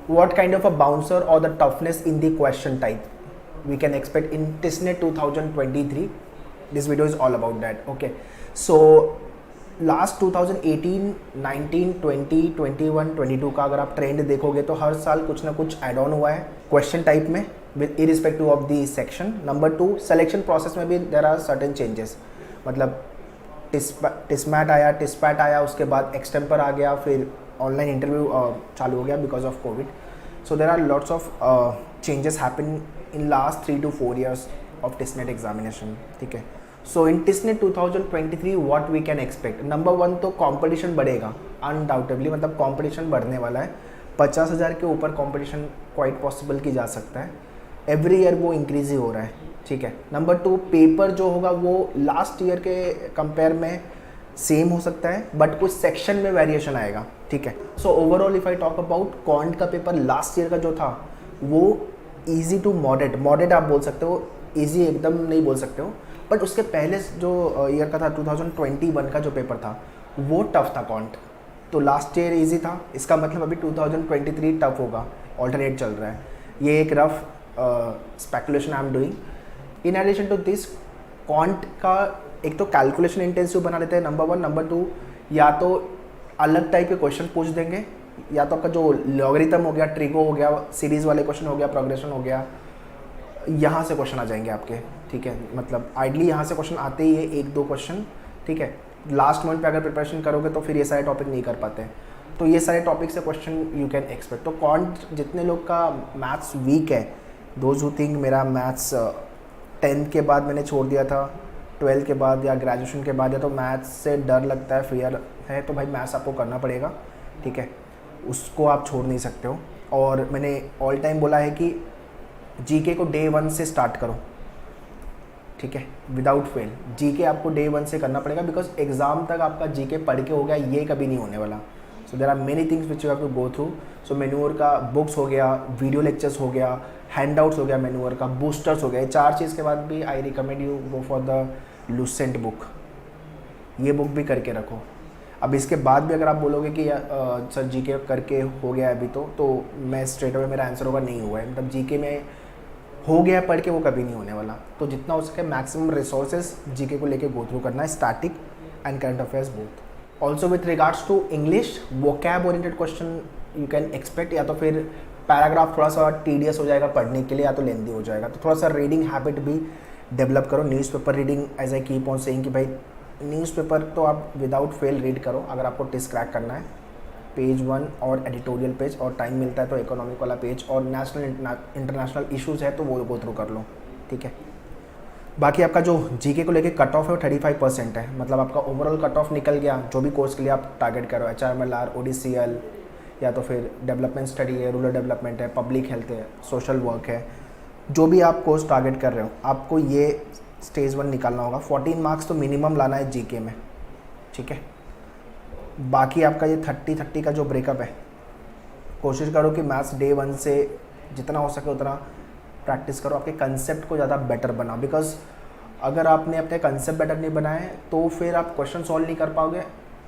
what kind of a bouncer or the toughness in the question type we can expect in TISNET 2023. This video is all about that. Okay, so last 2018, 19, 20, 21, 22 का अगर आप trend देखोगे तो हर साल कुछ ना कुछ एड ऑन हुआ है क्वेश्चन टाइप में with irrespective of the section. Number 2, selection process में भी देर आर सर्टेन चेंजेस. मतलब टिस्मैट आया, टिस्पैट आया, उसके बाद एक्सटेम्पर आ गया, फिर ऑनलाइन इंटरव्यू चालू हो गया because of COVID. So there are lots of changes happen in last 3 to 4 years of TISSNET examination. ठीक है. So in TISSNET 2023 what we can expect. Number 1 तो कंपटीशन बढ़ेगा अनडाउटेबली. मतलब कंपटीशन बढ़ने वाला है. 50,000 के ऊपर कंपटीशन क्वाइट पॉसिबल की जा सकता है. एवरी ईयर वो इंक्रीज ही हो रहा है. ठीक है. नंबर 2, पेपर जो होगा वो लास्ट ईयर के कंपेयर में सेम हो सकता है बट कुछ सेक्शन में वेरिएशन आएगा. ठीक है. So overall if I talk about quant का पेपर लास्ट ईयर का जो था वो ईजी टू मॉडरेट आप बोल सकते हो. ईजी एकदम नहीं बोल सकते हो बट उसके पहले जो ईयर का था 2021 का जो पेपर था वो टफ था क्वांट. तो लास्ट ईयर इजी था, इसका मतलब अभी 2023 टफ होगा. ऑल्टरनेट चल रहा है. ये एक rough speculation I am doing. In addition to this quant का एक तो कैलकुलेशन इंटेंसिव बना लेते हैं नंबर 1. नंबर 2, या तो अलग टाइप के क्वेश्चन पूछ देंगे, या तो आपका जो लॉगरिथम हो गया, ट्रिगो हो गया, सीरीज़ वाले क्वेश्चन हो गया, प्रोग्रेशन हो गया, यहाँ से क्वेश्चन आ जाएंगे आपके. ठीक है. मतलब आइडली यहाँ से क्वेश्चन आते ही है 1-2 क्वेश्चन. ठीक है. लास्ट मोमेंट पे अगर प्रिपरेशन करोगे तो फिर ये सारे टॉपिक नहीं कर पाते. तो ये सारे टॉपिक से क्वेश्चन यू कैन एक्सपेक्ट. तो क्वांट जितने लोग का मैथ्स वीक है, दोज हु थिंक मेरा मैथ्स 10th के बाद मैंने छोड़ दिया था, 12th के बाद या ग्रेजुएशन के बाद, या तो मैथ्स से डर लगता है, फियर है, तो भाई मैथ्स आपको करना पड़ेगा. ठीक है. उसको आप छोड़ नहीं सकते हो. और मैंने ऑल टाइम बोला है कि जीके को डे 1 से स्टार्ट करो. ठीक है. विदाउट फेल जीके आपको डे 1 से करना पड़ेगा बिकॉज एग्जाम तक आपका जीके पढ़ के हो गया ये कभी नहीं होने वाला. So there are many things which you have to go through. So मैन्योर का बुक्स हो गया, वीडियो लेक्चर्स हो गया, हैंडआउट्स हो गया, मैन्योर का बूस्टर्स हो गया. ये 4 चीज़ के बाद भी I recommend you go for the Lucent book. ये बुक भी करके रखो. अब इसके बाद भी अगर आप बोलोगे कि सर जीके करके हो गया अभी तो मैं स्ट्रेट अवे मेरा आंसर होगा नहीं हुआ है. मतलब जीके में हो गया पढ़ के वो कभी नहीं होने वाला. तो जितना हो सके मैक्सिमम रिसोर्सेज जीके को लेके गो थ्रू करना है, static and current affairs both. Also with regards to English vocab oriented question you can expect. या तो फिर पैराग्राफ थोड़ा सा टीडियस हो जाएगा पढ़ने के लिए, या तो लेंदी हो जाएगा. तो थोड़ा सा रीडिंग हैबिट भी डेवलप करो. Newspaper reading as I keep on saying कि भाई न्यूज़पेपर तो आप विदाउट फेल रीड करो अगर आपको टेस्ट क्रैक करना है. पेज 1 और एडिटोरियल पेज, और टाइम मिलता है तो इकोनॉमिक वाला पेज, और नेशनल इंटरनेशनल इश्यूज़ है तो वो गो थ्रू कर लो. ठीक है. बाकी आपका जो जीके को लेके कट ऑफ है वो 35% है. मतलब आपका ओवरऑल कट ऑफ निकल गया जो भी कोर्स के लिए आप टारगेट करो. HRMLR, ODCL, या तो फिर डेवलपमेंट स्टडी है, रूरल डेवलपमेंट है, पब्लिक हेल्थ है, सोशल वर्क है, जो भी आप कोर्स टारगेट कर रहे हो आपको ये स्टेज 1 निकालना होगा. 14 मार्क्स तो मिनिमम लाना है जीके में. ठीक है. बाकी आपका ये 30-30 का जो ब्रेकअप है, कोशिश करो कि मैथ्स डे 1 से जितना हो सके उतना प्रैक्टिस करो. आपके कंसेप्ट को ज़्यादा बेटर बनाओ. बिकॉज अगर आपने अपने कंसेप्ट बेटर नहीं बनाए तो फिर आप क्वेश्चन सॉल्व नहीं कर पाओगे.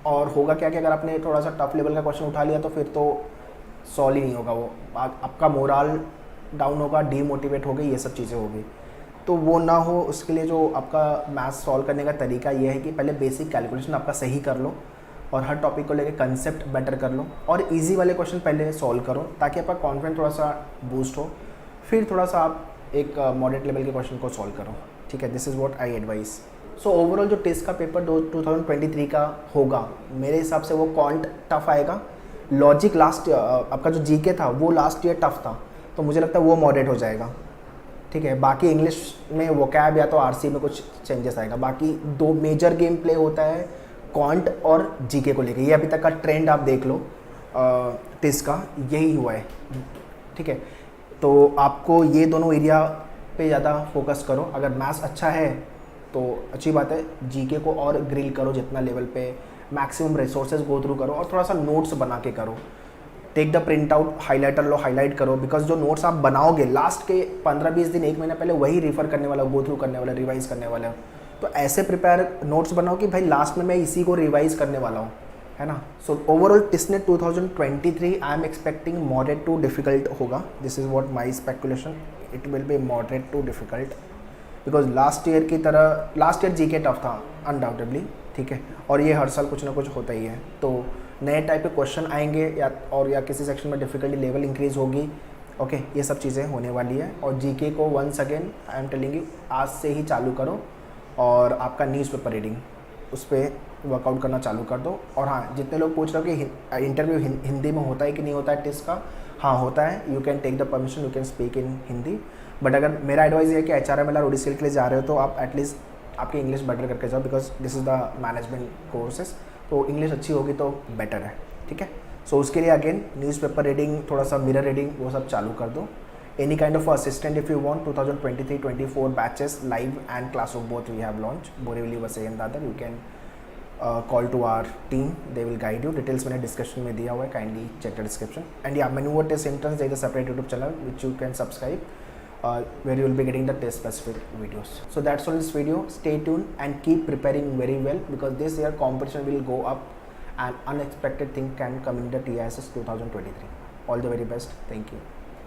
और होगा क्या कि अगर आपने थोड़ा सा टफ लेवल का क्वेश्चन उठा लिया तो फिर तो सॉल्व ही नहीं होगा वो. आपका मोरल डाउन होगा, डीमोटिवेट हो गई, ये सब चीज़ें होगी. तो वो ना हो उसके लिए जो आपका मैथ्स सॉल्व करने का तरीका ये है कि पहले बेसिक कैलकुलेशन आपका सही कर लो और हर टॉपिक को लेके कंसेप्ट बेटर कर लो, और इजी वाले क्वेश्चन पहले सॉल्व करो ताकि आपका कॉन्फिडेंस थोड़ा सा बूस्ट हो. फिर थोड़ा सा आप एक मॉडरेट लेवल के क्वेश्चन को सॉल्व करो. ठीक है. This is what I advice. So overall जो टेस्ट का पेपर 2023 का होगा मेरे हिसाब से वो क्वांट टफ आएगा. लॉजिक लास्ट आपका जो जीके था वो लास्ट ईयर टफ था तो मुझे लगता है वो मॉडरेट हो जाएगा. ठीक है. बाकी इंग्लिश में वोकैब या तो आरसी में कुछ चेंजेस आएगा. बाकी 2 मेजर गेम प्ले होता है क्वांट और जीके को लेके. ये अभी तक का ट्रेंड आप देख लो टेस्ट का यही हुआ है. ठीक है. तो आपको ये दोनों एरिया पे ज़्यादा फोकस करो. अगर मैथ्स अच्छा है तो अच्छी बात है, जीके को और ग्रिल करो जितना लेवल पे, मैक्सिमम रिसोर्सेज गो थ्रू करो और थोड़ा सा नोट्स बना के करो. Take the print out, highlighter लो, हाईलाइट करो. बिकॉज जो नोट्स आप बनाओगे लास्ट के 15-20 दिन, 1 महीना पहले वही रिफ़र करने वाला, गो थ्रू करने वाला, रिवाइज करने वाला. तो ऐसे प्रिपेयर नोट्स बनाओ कि भाई लास्ट में मैं इसी को रिवाइज करने वाला हूँ. है ना. So overall TISSNET 2023 I am expecting moderate to difficult होगा. This is what my speculation. It will be moderate to difficult because last year की तरह लास्ट ईयर जीके टफ था अनडाउटेडली, ठीक है, और ये हर साल कुछ ना कुछ होता ही है. तो नए टाइप के क्वेश्चन आएंगे या किसी सेक्शन में डिफिकल्टी लेवल इंक्रीज होगी. ओके ये सब चीज़ें होने वाली है. और जीके को once again I am telling you आज से ही चालू करो और आपका न्यूज़पेपर रीडिंग उस पर वर्कआउट करना चालू कर दो. और हाँ, जितने लोग पूछ रहे हो कि इंटरव्यू हिंदी में होता है कि नहीं होता है टेस्ट का, हाँ होता है. You can take the permission, you can speak in Hindi. But अगर मेरा एडवाइस है कि HRML और ODCL के लिए जा रहे हो तो आप एटलीस्ट आपकी इंग्लिश बेटर करके जाओ because this is the management courses. तो इंग्लिश अच्छी होगी तो बेटर है, ठीक है. सो उसके लिए अगेन न्यूज़पेपर रीडिंग, थोड़ा सा मिरर रीडिंग, वो सब चालू कर दो. Any kind of assistant if you want 2023-24 batches live and classroom both we have launch. Borivali Vasai and Dadar. You can call to our team, they will guide you. Details मैंने description में दिया हुआ है, kindly check the description. And या मैन्युअर test interns, there is a separate YouTube channel which you can subscribe where you will be getting the test specific videos. So that's all this video. Stay tuned and keep preparing very well because this year competition will go up and unexpected thing can come in the TISS 2023. All the very best. Thank you.